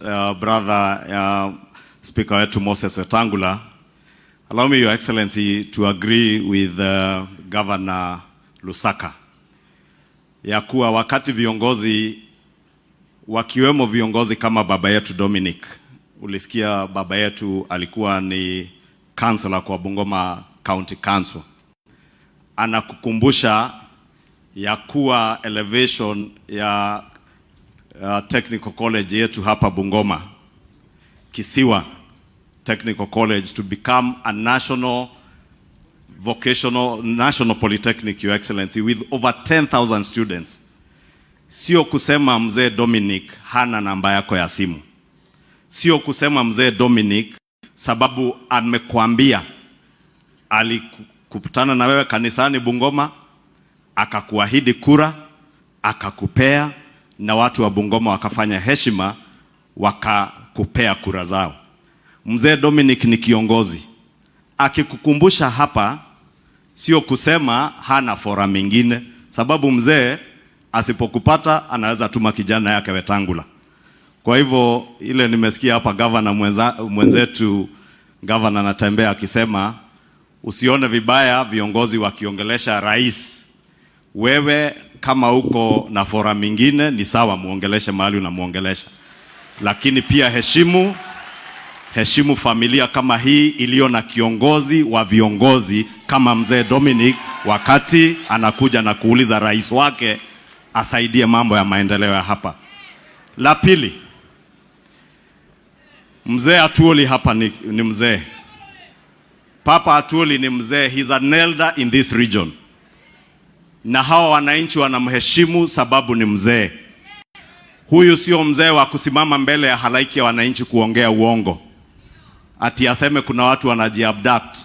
brother Speaker wetu Moses Wetangula, allow me, Your Excellency, to agree with Governor Lusaka ya kuwa wakati viongozi wakiwemo viongozi kama baba yetu Dominic, ulisikia baba yetu alikuwa ni councillor kwa Bungoma County Council, anakukumbusha ya kuwa elevation ya Technical College yetu hapa Bungoma, Kisiwa Technical College, to become a national polytechnic, Your Excellency, with over 10,000 students. Sio kusema mzee Dominic hana namba yako ya simu. Sio kusema mzee Dominic sababu amekuambia alikutana na wewe kanisani Bungoma, akakuahidi kura, akakupea, na watu wa Bungoma wakafanya heshima, wakakupea kura zao. Mzee Dominic ni kiongozi. Akikukumbusha hapa, sio kusema hana fora mingine, sababu mzee asipokupata anaweza tuma kijana yake Wetangula. Kwa hivyo ile nimesikia hapa governor mwenzetu governor Natembeya akisema usione vibaya viongozi wakiongelesha rais. Wewe kama uko na fora mingine ni sawa, muongeleshe mahali unamuongelesha, lakini pia heshimu familia kama hii iliyo na kiongozi wa viongozi kama mzee Dominic, wakati anakuja na kuuliza rais wake asaidie mambo ya maendeleo ya hapa. La pili, mzee Atuoli hapa ni mzee. Papa Atuoli ni mzee, he's an elder in this region. Na hawa wananchi wanamheshimu sababu ni mzee. Huyu sio mzee wa kusimama mbele ya halaiki ya wananchi kuongea uongo, ati aseme kuna watu wanajiabduct.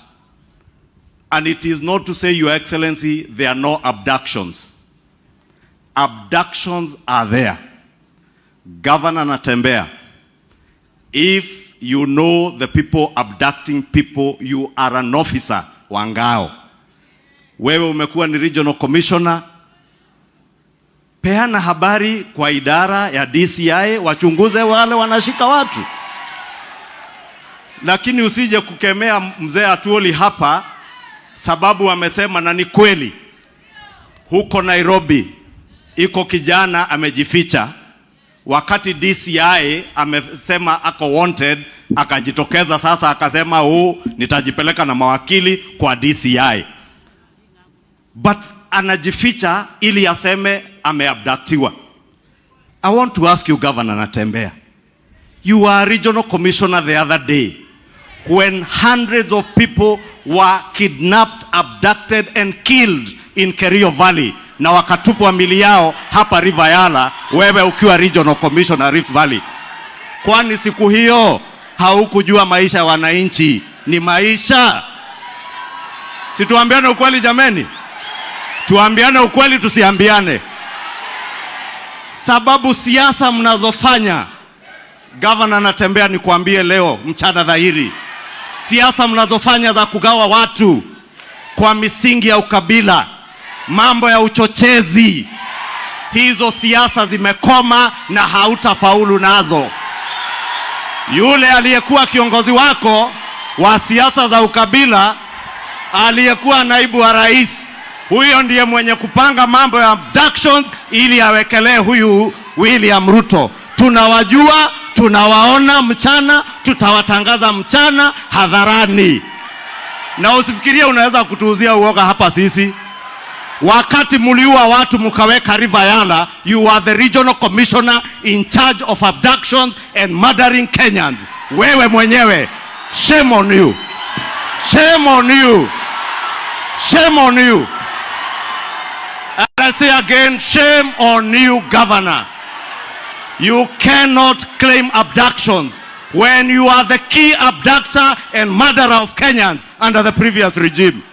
And it is not to say, Your Excellency, there are no abductions. Abductions are there. Governor Natembeya, if you know the people abducting people, you are an officer wa ngao. Wewe umekuwa ni regional commissioner, peana habari kwa idara ya DCI wachunguze wale wanashika watu. Lakini usije kukemea mzee Atuoli hapa sababu amesema, na ni kweli, huko Nairobi iko kijana amejificha, wakati DCI amesema ako wanted, akajitokeza sasa akasema nitajipeleka na mawakili kwa DCI. But anajificha ili aseme ameabductiwa. I want to ask you, Governor Natembeya, you were a regional commissioner the other day when hundreds of people were kidnapped, abducted and killed in Kerio Valley, na wakatupwa mili yao hapa River Yala, wewe ukiwa regional commissioner Rift Valley. Kwani siku hiyo haukujua maisha ya wananchi ni maisha? Situambiane ukweli jameni. Tuambiane ukweli, tusiambiane. Sababu siasa mnazofanya, Governor Natembeya, ni kuambie leo mchana dhahiri, siasa mnazofanya za kugawa watu kwa misingi ya ukabila, mambo ya uchochezi, hizo siasa zimekoma na hautafaulu nazo. Yule aliyekuwa kiongozi wako wa siasa za ukabila, aliyekuwa naibu wa rais, huyo ndiye mwenye kupanga mambo ya abductions ili awekelee huyu William Ruto. Tunawajua, tunawaona mchana, tutawatangaza mchana hadharani. Na usifikirie unaweza kutuuzia uoga hapa sisi. Wakati muliua watu mkaweka River Yala, you are the regional commissioner in charge of abductions and murdering Kenyans. Wewe mwenyewe, shame on you. Shame on you. Shame on you. And I say again, shame on you, Governor. You cannot claim abductions when you are the key abductor and murderer of Kenyans under the previous regime.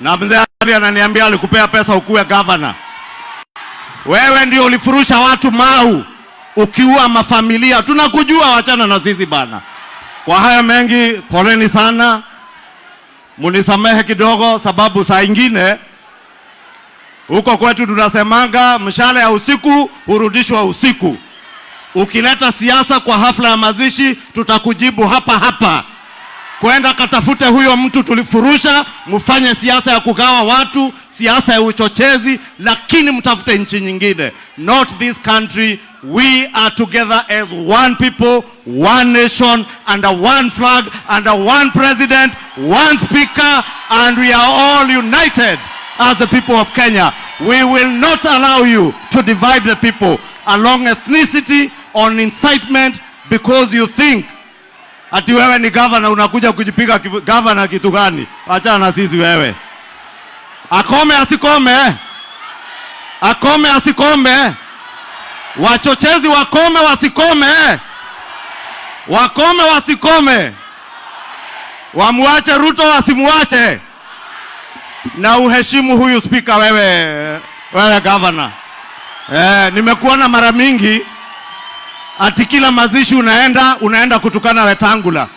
Na mzee ananiambia alikupea pesa ukuwe governor. Wewe ndio ulifurusha watu Mau, ukiua mafamilia. Tunakujua, wachana na sisi bana. Kwa haya mengi, poleni sana. Munisamehe kidogo sababu saa ingine Huko kwetu tunasemanga mshale ya usiku hurudishwa usiku. Ukileta siasa kwa hafla ya mazishi, tutakujibu hapa hapa. Kwenda katafute huyo mtu tulifurusha, mfanye siasa ya kugawa watu, siasa ya uchochezi, lakini mtafute nchi nyingine. Not this country. We are together as one people, one nation, under one flag, under one president, one speaker, and we are all united as the people of Kenya. We will not allow you to divide the people along ethnicity, on incitement, because you think ati wewe ni governor unakuja kujipiga governor kitu gani? Achana na sisi wewe. Akome asikome. Akome asikome. Wachochezi wakome wasikome. Wakome wasikome. Wamuache Ruto wasimuache. Na uheshimu huyu speaker wewe governor. Nimekuona mara mingi ati kila mazishi unaenda kutukana Wetangula.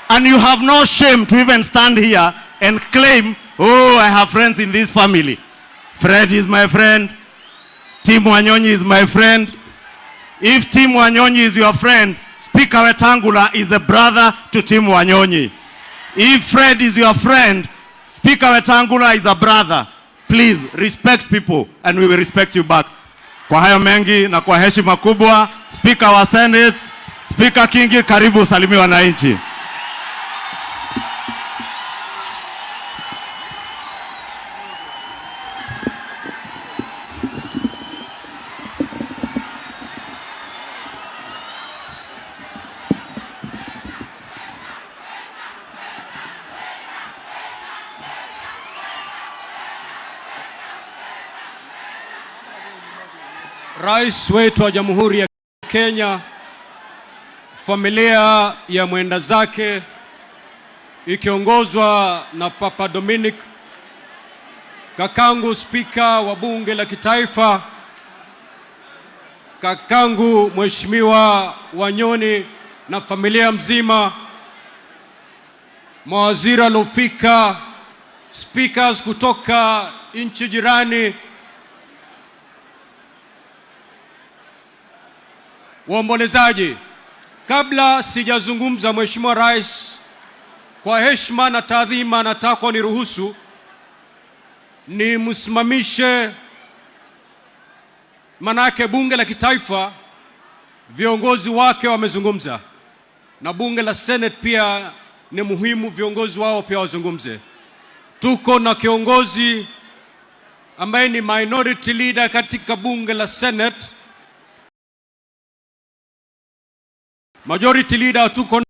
And you have no shame to even stand here and claim, oh, I have friends in this family. Fred is my friend. Tim Wanyonyi is my friend. If Tim Wanyonyi is your friend, Speaker Wetangula is a brother to Tim Wanyonyi. If Fred is your friend, Speaker Wetangula is a brother. Please respect people and we will respect you back. Kwa hayo mengi na kwa heshima kubwa, Speaker wa Senate, Speaker Kingi, karibu salimia wananchi. Rais wetu wa Jamhuri ya Kenya, familia ya mwenda zake ikiongozwa na Papa Dominic, kakangu Spika wa Bunge la Kitaifa, kakangu Mheshimiwa Wanyoni na familia mzima, mawaziri waliofika, speakers kutoka nchi jirani, waombolezaji. Kabla sijazungumza, Mheshimiwa Rais, kwa heshima na taadhima nataka niruhusu nimsimamishe, manake Bunge la Kitaifa viongozi wake wamezungumza na Bunge la Senate pia ni muhimu viongozi wao pia wazungumze. Tuko na kiongozi ambaye ni minority leader katika Bunge la Senate, majority leader tuko